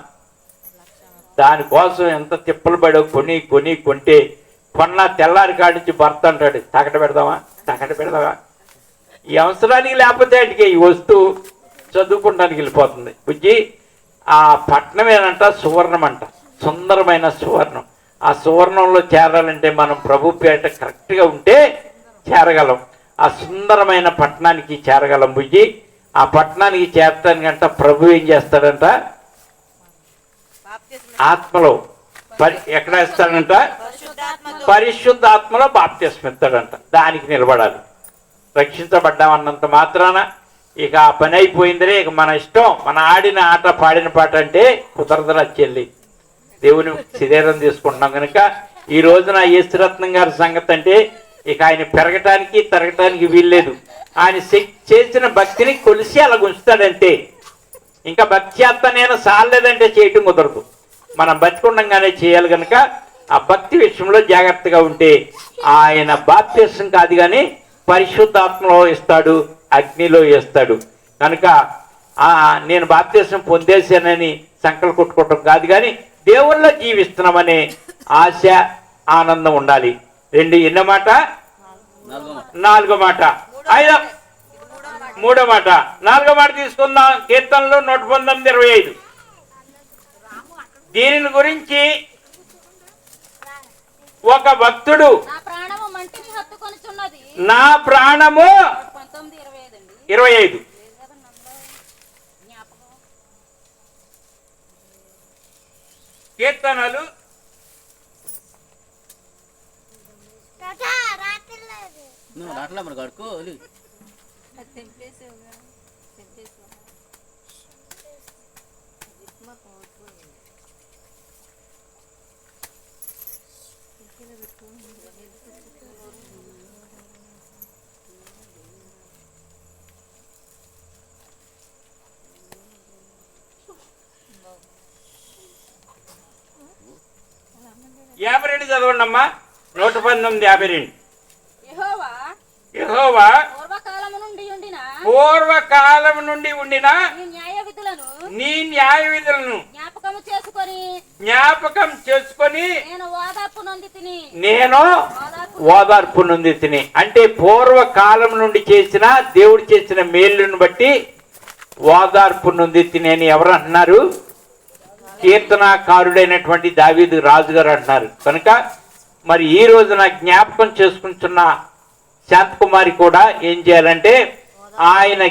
దానికోసం ఎంత తిప్పలు పడో కొంటే కొన్న తెల్లారి కాడి నుంచి భర్త అంటాడు తగట పెడదామా. ఈ అవసరానికి లేకపోతే వాటికి ఈ వస్తువు చదువుకోవడానికి వెళ్ళిపోతుంది. బుజ్జి ఆ పట్నం ఏనంట సువర్ణం అంట, సుందరమైన సువర్ణం. ఆ సువర్ణంలో చేరాలంటే మనం ప్రభు పేట కరెక్ట్గా ఉంటే చేరగలం. ఆ సుందరమైన పట్టణానికి చేరగలం బుజ్జి. ఆ పట్టణానికి చేరటానికంట ప్రభు ఏం చేస్తాడంట, ఆత్మలో ఎక్కడ వేస్తాడంట, పరిశుద్ధాత్మలో బాప్తిస్మం ఇస్తాడంట. దానికి నిలబడాలి. రక్షించబడ్డామన్నంత మాత్రాన ఇక ఆ పని అయిపోయిందిరే, ఇక మన ఇష్టం, మన ఆడిన ఆట పాడిన పాట అంటే కుదరదురా చెల్లి. దేవుని శరీరం తీసుకుంటున్నాం కనుక ఈ రోజున యేసురత్నం గారి సంగతి అంటే ఇక ఆయన పెరగటానికి తరగటానికి వీల్లేదు. ఆయన చేసిన భక్తిని కొలిసి అలా ఉంచుతాడంటే, ఇంకా భక్తి చేస్తా నేను సాలేదంటే చేయటం కుదరదు. మనం బతికుండగానే చేయాలి కనుక ఆ భక్తి విషయంలో జాగ్రత్తగా ఉంటే ఆయన బాప్తిసం కాదు కానీ పరిశుద్ధాత్మలో ఇస్తాడు, అగ్నిలో వేస్తాడు. కనుక నేను బాప్తిసం పొందేశానని సంకల్పం కొట్టుకోవటం కాదు కానీ దేవుళ్ళో జీవిస్తున్నామనే ఆశ, ఆనందం ఉండాలి. ఎన్నో మాట, నాలుగో మాట, మూడో మాట, నాలుగో మాట తీసుకుందాం. కీర్తనలు 119:25. దీనిని గురించి ఒక భక్తుడు, నా ప్రాణము 25 కీర్తనలు యాభై 52 చదవండి అమ్మా. 119:52. యెహోవా పూర్వకాలము నుండి ఉండిన నీ న్యాయ విధులను జ్ఞాపకం చేసుకొని నేను ఓదార్పు నొంది తిని. అంటే పూర్వకాలం నుండి చేసిన దేవుడు చేసిన మేలును బట్టి ఓదార్పు నొంది తిని అని ఎవరు అంటున్నారు? కీర్తనాకారుడైనటువంటి దావీదు రాజుగారు అంటున్నారు. కనుక మరి ఈ రోజున జ్ఞాపకం చేసుకుంటున్న శాంతకుమారి కూడా ఏం చేయాలంటే ఆయన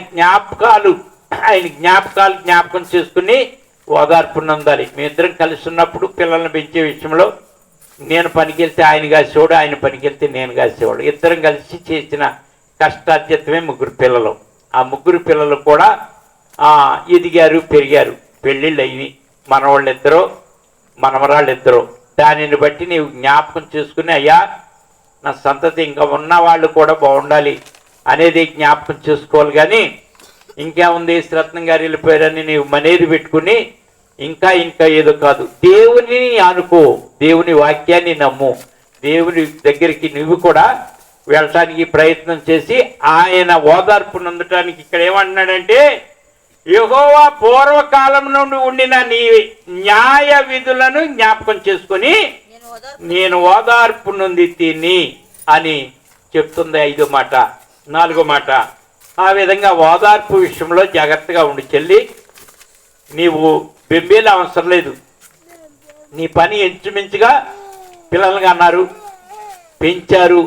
జ్ఞాపకం చేసుకుని ఓదార్పు నొందాలి. మీ ఇద్దరం కలిసి ఉన్నప్పుడు పిల్లల్ని పెంచే విషయంలో నేను పనికెళ్తే ఆయన కాసేవాడు, ఆయన పనికెళ్తే నేను కాసేవాడు. ఇద్దరం కలిసి చేసిన కష్టార్జితమే 3 పిల్లలు. ఆ 3 పిల్లలు కూడా ఎదిగారు, పెరిగారు, పెళ్ళిళ్ళు అయ్యి మనవాళ్ళిద్దరూ మనవరాళ్ళిద్దరూ. దానిని బట్టి నీవు జ్ఞాపకం చేసుకుని అయ్యా నా సంతతి ఇంకా ఉన్న వాళ్ళు కూడా బాగుండాలి అనేది జ్ఞాపకం చేసుకోవాలి. కానీ ఇంకేముంది రత్నం గారు వెళ్ళిపోయారని నీవు మనేది పెట్టుకుని ఇంకా ఏదో కాదు. దేవుని అనుకో, దేవుని వాక్యాన్ని నమ్ము, దేవుని దగ్గరికి నువ్వు కూడా వెళ్ళటానికి ప్రయత్నం చేసి ఆయన ఓదార్పు నొందటానికి ఇక్కడ ఏమంటున్నాడంటే యెహోవా పూర్వకాలం నుండి ఉండిన నీ న్యాయ విధులను జ్ఞాపకం చేసుకుని నేను ఓదార్పు నొంది తిని అని చెప్తుంది 5వ మాట. 4వ మాట, ఆ విధంగా ఓదార్పు విషయంలో జాగ్రత్తగా ఉండి చెల్లి. నీవు బెంబేలు అవసరం లేదు. నీ పని ఇంచుమించుగా పిల్లలుగా అన్నారు, పెంచారు,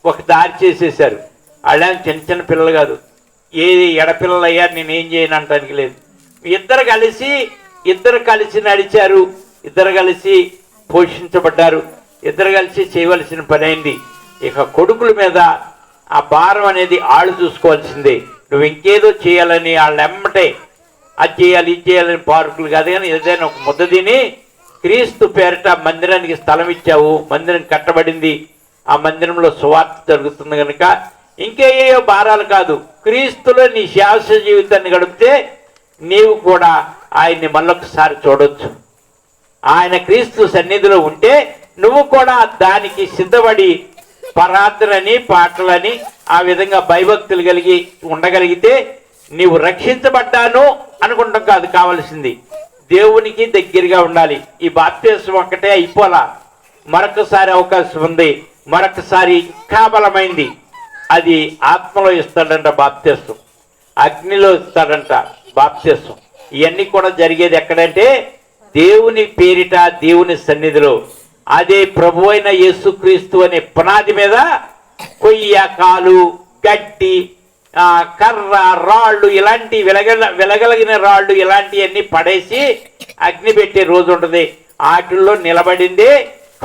ఒక దారి చేసేసారు. వాళ్ళేం చిన్న పిల్లలు కాదు, ఏది ఎడపిల్లలు అయ్యారు, నేనేం చేయను అనటానికి లేదు. ఇద్దరు కలిసి నడిచారు, ఇద్దరు కలిసి పోషించబడ్డారు, ఇద్దరు కలిసి చేయవలసిన పని అయింది. ఇక కొడుకుల మీద ఆ భారం అనేది ఆళ్ళు చూసుకోవాల్సిందే. నువ్వు ఇంకేదో చేయాలని వాళ్ళు ఎమ్మటే అది చేయాలి ఇది చేయాలని పార్కులు కాదు. కానీ ఏదైనా ఒక ముద్ద తిని క్రీస్తు పేరిట మందిరానికి స్థలం ఇచ్చావు, మందిరం కట్టబడింది, ఆ మందిరంలో సువార్త జరుగుతుంది కనుక ఇంకేయో భారాలు కాదు. క్రీస్తులో నీ శాశ్వత జీవితాన్ని గడిపితే నీవు కూడా ఆయన్ని మళ్ళొకసారి చూడొచ్చు. ఆయన క్రీస్తు సన్నిధిలో ఉంటే నువ్వు కూడా దానికి సిద్ధపడి ప్రార్థనని పాటలని ఆ విధంగా భయభక్తులు కలిగి ఉండగలిగితే నీవు రక్షించబడ్డాను అనుకుంటాం కాదు, కావలసింది దేవునికి దగ్గరగా ఉండాలి. ఈ బాప్తిస్మం ఒక్కటే అయిపోలా, మరొకసారి అవకాశం ఉంది, మరొకసారి ఇంకా బలమైంది. అది ఆత్మలో ఇస్తాడంట బాప్తిస్మం, అగ్నిలో ఇస్తాడంట బాప్తిస్మం. ఇవన్నీ కూడా జరిగేది ఎక్కడంటే దేవుని పేరిట దేవుని సన్నిధిలో. అదే ప్రభు అయిన యేసుక్రీస్తు అనే పునాది మీద కొయ్య, కాలు, గడ్డి, కర్ర, రాళ్ళు, ఇలాంటి వెలగలిగిన రాళ్ళు ఇలాంటివన్నీ పడేసి అగ్ని పెట్టే రోజు ఉంటుంది. వాటిల్లో నిలబడిందే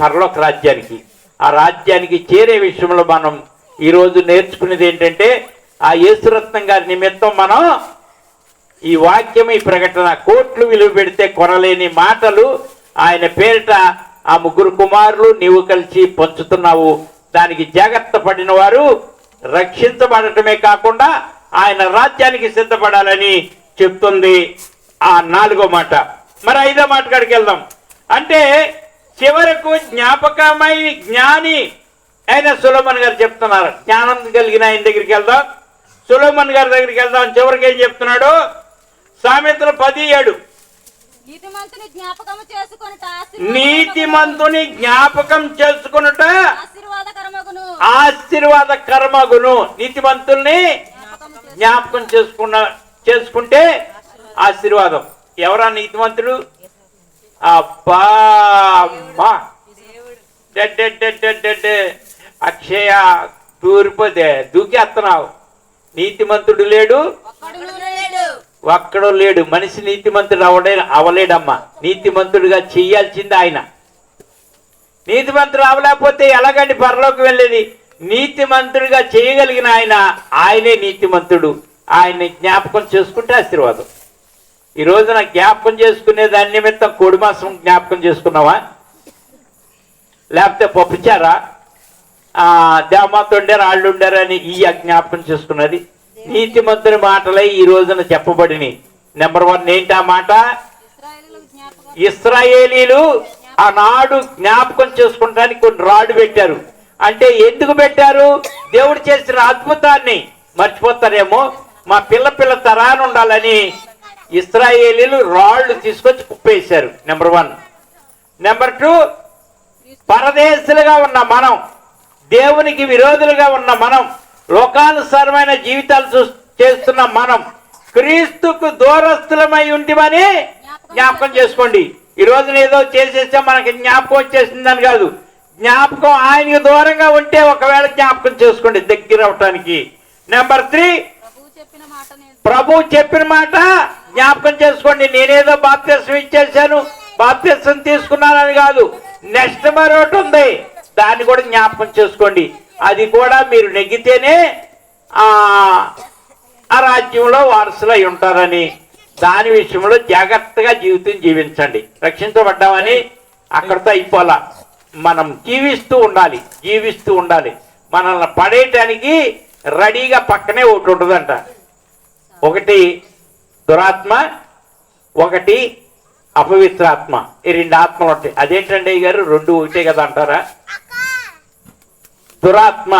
పరలోక రాజ్యానికి. ఆ రాజ్యానికి చేరే విషయంలో మనం ఈరోజు నేర్చుకునేది ఏంటంటే ఆ యేసురత్నం గారి నిమిత్తం మనం ఈ వాక్యం, ఈ ప్రకటన కోట్లు విలువ పెడితే కొనలేని మాటలు ఆయన పేరిట ఆ 3 కుమారులు నీవు కలిసి పంచుతున్నావు. దానికి జాగ్రత్త పడిన వారు రక్షించబడటమే కాకుండా ఆయన రాజ్యానికి సిద్ధపడాలని చెప్తుంది ఆ 4వ మాట. మరి 5వ మాట కాడికి వెళ్దాం. అంటే చివరకు జ్ఞాపకమై జ్ఞాని అయిన సొలొమోను గారు చెప్తున్నారు. జ్ఞానం కలిగిన ఆయన దగ్గరికి వెళ్దాం, సొలొమోను గారి దగ్గరికి వెళ్దాం. చివరికి ఏం చెప్తున్నాడు? సామెతలు 10:7 నీతిమంతుని జ్ఞాపకం చేసుకొనుట ఆశీర్వాదకరమగును. నీతిమంతుల్ని జ్ఞాపకం చేసుకుంటే ఆశీర్వాదం. ఎవరా నీతిమంతుడు? అబ్బా అమ్మా అక్షయ తూరిపోతే దూకేస్తున్నావు. నీతిమంతుడు లేడు, ఒక్కడో లేడు. మనిషి నీతిమంతుడు అవలేడమ్మా. నీతిమంతుడిగా చెయ్యాల్సింది ఆయన. నీతిమంతుడు అవలేకపోతే ఎలాగండి పరలోకి వెళ్ళేది? నీతిమంతుడిగా చేయగలిగిన ఆయనే నీతిమంతుడు. ఆయన్ని జ్ఞాపకం చేసుకుంటే ఆశీర్వాదం. ఈ రోజున జ్ఞాపకం చేసుకునే దాని నిమిత్తం కోడి మాసం జ్ఞాపకం చేసుకున్నావా? లేకపోతే పప్పుచారా, దేవమాత ఉండారు, వాళ్ళు ఉండారు అని ఈ జ్ఞాపకం చేసుకున్నది? నీతిమంతుని మాటలే ఈ రోజున చెప్పబడిని. నెంబర్ 1 ఏంటి ఆ మాట? ఇశ్రాయేలీలు ఆనాడు జ్ఞాపకం చేసుకుంటానికి కొన్ని రాళ్ళు పెట్టారు. అంటే ఎందుకు పెట్టారు? దేవుడు చేసిన అద్భుతాన్ని మర్చిపోతారేమో, మా పిల్ల తరాన్ని ఉండాలని ఇశ్రాయేలీలు రాళ్ళు తీసుకొచ్చి కుప్పేశారు. నెంబర్ 1. నెంబర్ 2, పరదేశులుగా ఉన్న మనం, దేవునికి విరోధులుగా ఉన్న మనం, లోకానుసారమైన జీవితాలు చేస్తున్న మనం క్రీస్తుకు దూరస్తులమై ఉంటిమని జ్ఞాపకం చేసుకోండి. ఈ రోజున ఏదో చేసేస్తే మనకి జ్ఞాపకం వచ్చేసిందని కాదు. జ్ఞాపకం ఆయనకు దూరంగా ఉంటే ఒకవేళ జ్ఞాపకం చేసుకోండి దగ్గర అవటానికి. నెంబర్ 3, ప్రభు చెప్పిన మాట జ్ఞాపకం చేసుకోండి. నేనేదో బాప్తిసం ఇచ్చేసాను, బాప్తిసం తీసుకున్నానని కాదు. నెక్స్ట్ మరొకటి ఉంది, దాన్ని కూడా జ్ఞాపకం చేసుకోండి. అది కూడా మీరు నెగ్గితేనే ఆ రాజ్యంలో వారసులై ఉంటారని, దాని విషయంలో జాగ్రత్తగా జీవితం జీవించండి. రక్షించబడ్డామని అక్కడితో అయిపోలా. మనం జీవిస్తూ ఉండాలి. మనల్ని పడేయటానికి రెడీగా పక్కనే ఒకటి ఉంటుందంట. ఒకటి దురాత్మ, ఒకటి అపవిత్రాత్మ. ఈ 2 ఆత్మలు ఉంటాయి. అదేంటండి గారు 2 ఒకటే కదా అంటారా? దురాత్మ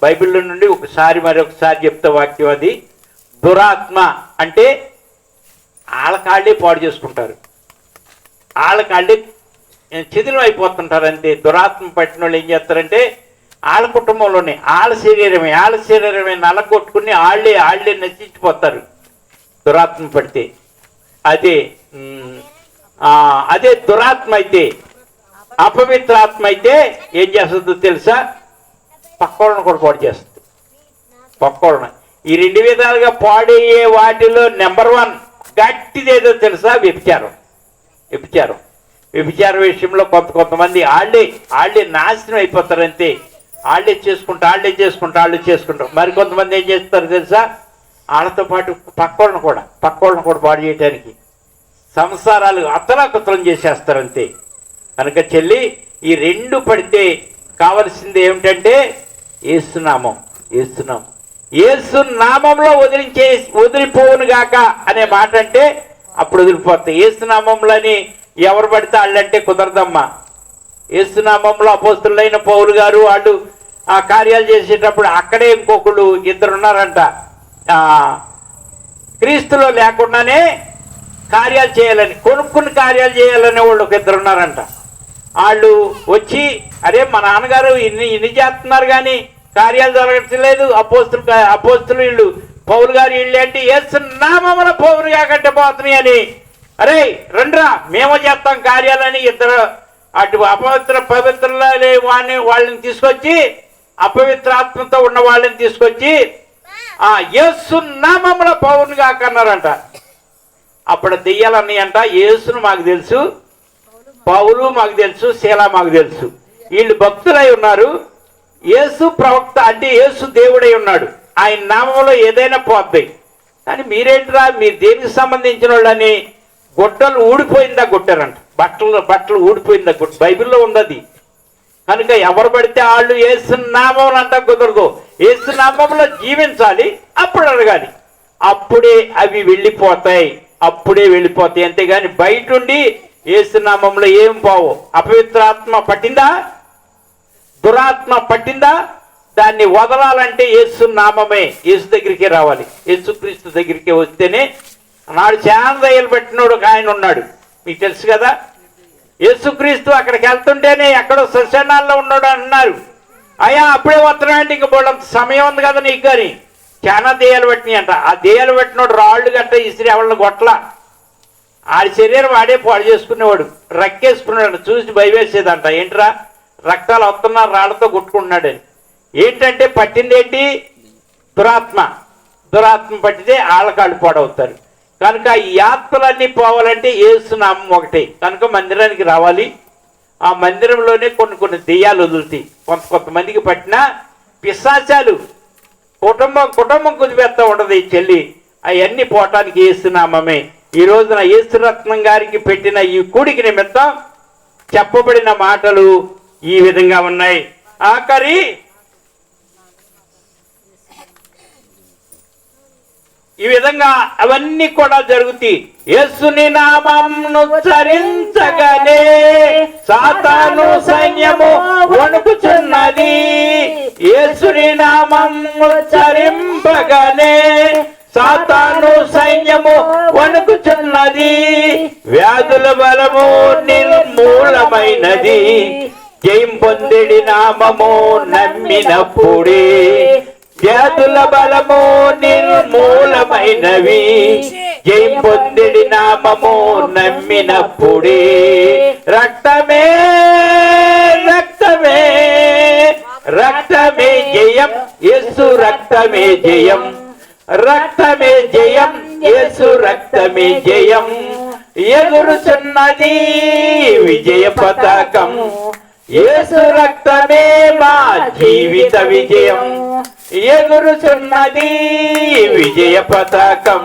బైబిల్లో నుండి మరొకసారి చెప్తే వాక్యం అది. దురాత్మ అంటే వాళ్ళకాళ్ళే పాడు చేసుకుంటారు, వాళ్ళకాళ్ళే చిదిలం అయిపోతుంటారు అంతే. దురాత్మ పట్టిన వాళ్ళు ఏం చేస్తారంటే వాళ్ళ కుటుంబంలోనే వాళ్ళ శరీరమే నలగొట్టుకుని వాళ్ళే నశించిపోతారు దురాత్మ పడితే. అదే దురాత్మ అయితే, అపవిత్రాత్మ అయితే ఏం చేస్తుందో తెలుసా? పక్కోళ్ళను కూడా పాడు చేస్తుంది. పక్కోళ్ళను ఈ 2 విధాలుగా పాడయ్యే వాటిలో నెంబర్ 1 గట్టిదేదో తెలుసా? వ్యభిచారం విషయంలో కొంతమంది వాళ్ళే నాశనం అయిపోతారంతే. వాళ్ళే చేసుకుంటారు. మరి కొంతమంది ఏం చేస్తారు తెలుసా? వాళ్ళతో పాటు పక్కోళ్ళను కూడా పాడు చేయటానికి సంసారాలు అతలాకుతలం చేసేస్తారంతే. కనుక చెల్లి, ఈ 2 పడితే కావలసింది ఏమిటంటే యేసునామం. యేసునామంలో వదిలిపోవును గాక అనే మాట అంటే అప్పుడు వదిలిపోతాయి. యేసునామంలోని ఎవరు పడితే వాళ్ళంటే కుదరదమ్మా. యేసునామంలో అపోస్తులైన పౌలు గారు వాళ్ళు ఆ కార్యాలు చేసేటప్పుడు అక్కడే ఇంకొకళ్ళు 2 ఉన్నారంట. క్రీస్తులో లేకుండానే కార్యాలు చేయాలని, కొనుక్కుని కార్యాలు చేయాలనే వాళ్ళు 2 ఉన్నారంట. వాళ్ళు వచ్చి, అరే మా నాన్నగారు ఇన్ని చేస్తున్నారు కానీ కార్యాలు జరగట్లేదు, అపోస్తులు వీళ్ళు పౌలు గారు వీళ్ళు అంటే యేసునామమున పౌలు కాకంటే పోతున్నాయి అని, అరే రండ్రా మేము చేస్తాం కార్యాలని 2 అటు పవిత్రులే వాళ్ళని తీసుకొచ్చి, అపవిత్రాత్మతో ఉన్న వాళ్ళని తీసుకొచ్చి యేసునామమున పౌలు కాకన్నారంట. అప్పుడు దెయ్యాలన్నీ అంట, యేసును మాకు తెలుసు, పౌలు మాకు తెలుసు, శీలా మాకు తెలుసు, వీళ్ళు భక్తులై ఉన్నారు, యేసు ప్రవక్త అంటే యేసు దేవుడై ఉన్నాడు, ఆయన నామంలో ఏదైనా పోద్ది. కానీ మీరేంట్రా, మీరు దేనికి సంబంధించిన వాళ్ళని గుడ్డలు ఊడిపోయిందా గుట్టారంట, బట్టలు ఊడిపోయిందా గుట్ట, బైబిల్లో ఉంది అది. కనుక ఎవరు పడితే వాళ్ళు యేసు నామం అంట కుదరదు, యేసు నామంలో జీవించాలి, అప్పుడు అడగాలి, అప్పుడే అవి వెళ్ళిపోతాయి, అప్పుడే వెళ్ళిపోతాయి. అంతేగాని బయట ఉండి యేసు నామంలో ఏం పోవు. అపవిత్రాత్మ పట్టిందా, దురాత్మ పట్టిందా, దాన్ని వదలాలంటే యేసు నామమే, యేసు దగ్గరికి రావాలి, యేసుక్రీస్తు దగ్గరికి వస్తేనే. నాడు చాలా దయ్యాలు పట్టినోడు ఒక ఆయన ఉన్నాడు, మీకు తెలుసు కదా. యేసుక్రీస్తు అక్కడికి వెళ్తుంటేనే ఎక్కడో శ్మశానాల్లో ఉన్నాడు అన్నారు. అయ్యా అప్పుడే వస్తున్నాయంటే ఇంక బోళ్ళంత సమయం ఉంది కదా నీకు అని. చాలా దెయ్యాలు పట్టినాయి అంట. ఆ దెయ్యాలు పట్టినోడు రాళ్ళు గట్ట ఇసిరి ఎవరిని కొట్ల, ఆడి శరీరం వాడే పాడు చేసుకునేవాడు, రక్కేసుకున్నాడు. చూసి భయవేసేదంట, ఏంట్రా రక్తాలు వస్తున్నా రాళ్లతో కొట్టుకుంటున్నాడని. ఏంటంటే పట్టింది ఏంటి, దురాత్మ. దురాత్మ పట్టితే ఆళ్ళకాళ్ళు పాడవుతారు. కనుక ఈ యాత్రలన్నీ పోవాలంటే యేసునామం ఒకటే. కనుక మందిరానికి రావాలి, ఆ మందిరంలోనే కొన్ని దెయ్యాలు వదులుతాయి. కొంతమందికి పట్టిన పిశాచాలు కుటుంబం కుదిపెడతా ఉండదు ఈ చెల్లి. అవన్నీ పోవటానికి యేసునామమే. ఈ రోజున యేసురత్నం గారికి పెట్టిన ఈ కూడికి నిమిత్తం చెప్పబడిన మాటలు ఈ విధంగా ఉన్నాయి. ఆఖరి ఈ విధంగా అవన్నీ కూడా జరుగుతాయి. యేసుని నామమును ఉచ్చరించగానే సాతాను సైన్యము వణుకుచున్నది. యేసుని నామమును ఉచ్చరింపగానే సాతాను సైన్యము వణుకుచున్నది. వ్యాధుల బలము నిర్మూలమైనది. జయం పొందిడి నామము నమ్మినప్పుడే. వ్యాధుల బలము నిర్మూలమైనవి. జయం పొందిడి నామము నమ్మినప్పుడే. రక్తమే రక్తమే రక్తమే జయం, యేసు రక్తమే జయం. రక్తమే జయం, యేసు రక్తమే జయం. ఎగురుచున్నది విజయ పతాకం. యేసు రక్తమే మా జీవిత విజయం. ఎగురుచున్నది విజయ పతాకం.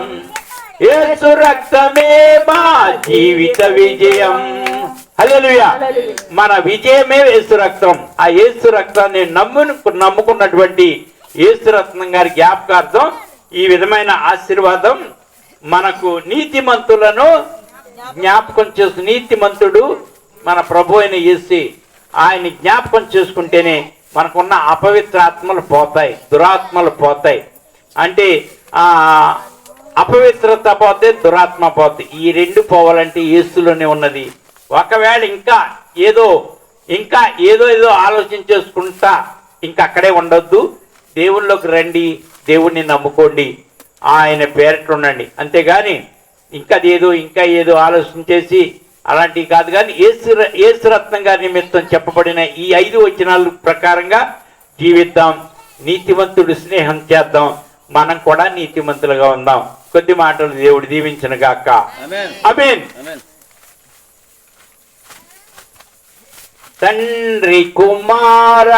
యేసు రక్తమే మా జీవిత విజయం. హల్లెలూయా. మన విజయమే యేసు రక్తం. ఆ యేసు రక్తాన్ని నమ్ముకున్నటువంటి యేసు రత్నం గారి జ్ఞాపకార్థం ఈ విధమైన ఆశీర్వాదం మనకు. నీతిమంతులను జ్ఞాపకం చేస్తూ, నీతిమంతుడు మన ప్రభు అయిన యేసు, ఆయన జ్ఞాపకం చేసుకుంటేనే మనకున్న అపవిత్ర ఆత్మలు పోతాయి, దురాత్మలు పోతాయి. అంటే అపవిత్రత పోతే దురాత్మ పోతాయి. ఈ రెండు పోవాలంటే యేసులోనే ఉన్నది. ఒకవేళ ఇంకా ఏదో ఆలోచన చేసుకుంటా ఇంకా అక్కడే ఉండొద్దు. దేవుళ్ళలోకి రండి, దేవుణ్ణి నమ్ముకోండి, ఆయన పేరట ఉండండి. అంతేగాని ఇంకా ఏదో ఆలోచన చేసి అలాంటివి కాదు. కానీ యేసురత్నం గారి నిమిత్తం చెప్పబడిన ఈ 5 వచనాల ప్రకారంగా జీవిద్దాం. నీతిమంతుడు స్నేహం చేద్దాం, మనం కూడా నీతిమంతులుగా ఉందాం. కొద్ది మాటలు దేవుడు దీవించిన గాక. ఆమేన్. తండ్రి కుమార